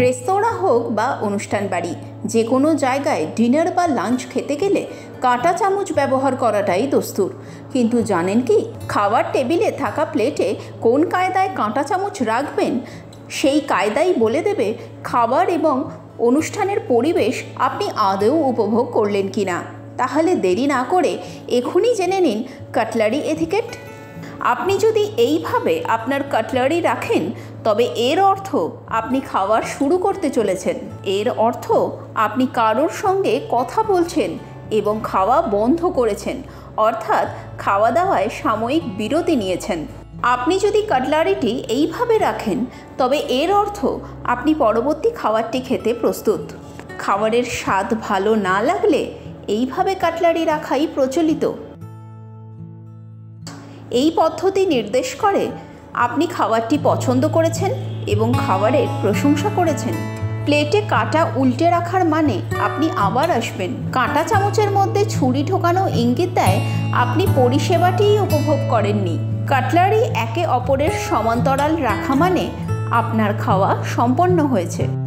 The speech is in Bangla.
রেস্তোরাঁ হোক বা অনুষ্ঠান বাড়ি, যে কোনো জায়গায় ডিনার বা লাঞ্চ খেতে গেলে কাঁটা চামচ ব্যবহার করাটাই দস্তুর। কিন্তু জানেন কি, খাবার টেবিলে থাকা প্লেটে কোন কায়দায় কাঁটা চামচ রাখবেন সেই কায়দাই বলে দেবে খাবার এবং অনুষ্ঠানের পরিবেশ আপনি আদৌ উপভোগ করলেন কি না। তাহলে দেরি না করে এখনই জেনে নিন কাটলারি এটিকেট। আপনি যদি এইভাবে আপনার কাটলারি রাখেন তবে এর অর্থ আপনি খাওয়া শুরু করতে চলেছেন। এর অর্থ আপনি কারোর সঙ্গে কথা বলছেন এবং খাওয়া বন্ধ করেছেন, অর্থাৎ খাওয়া দাওয়ায় সাময়িক বিরতি নিয়েছেন। আপনি যদি কাটলারিটি এইভাবে রাখেন তবে এর অর্থ আপনি পরবর্তী খাবারটি খেতে প্রস্তুত। খাবারের স্বাদ ভালো না লাগলে এইভাবে কাটলারি রাখাই প্রচলিত। এই পদ্ধতি নির্দেশ করে আপনি খাবারটি পছন্দ করেছেন এবং খাবারের প্রশংসা করেছেন। প্লেটে কাঁটা উল্টে রাখার মানে আপনি আবার আসবেন। কাঁটা চামচের মধ্যে ছুরি ঢোকানো ইঙ্গিত দেয় আপনি পরিষেবাটিই উপভোগ করেননি। কাটলারি একে অপরের সমান্তরাল রাখা মানে আপনার খাওয়া সম্পন্ন হয়েছে।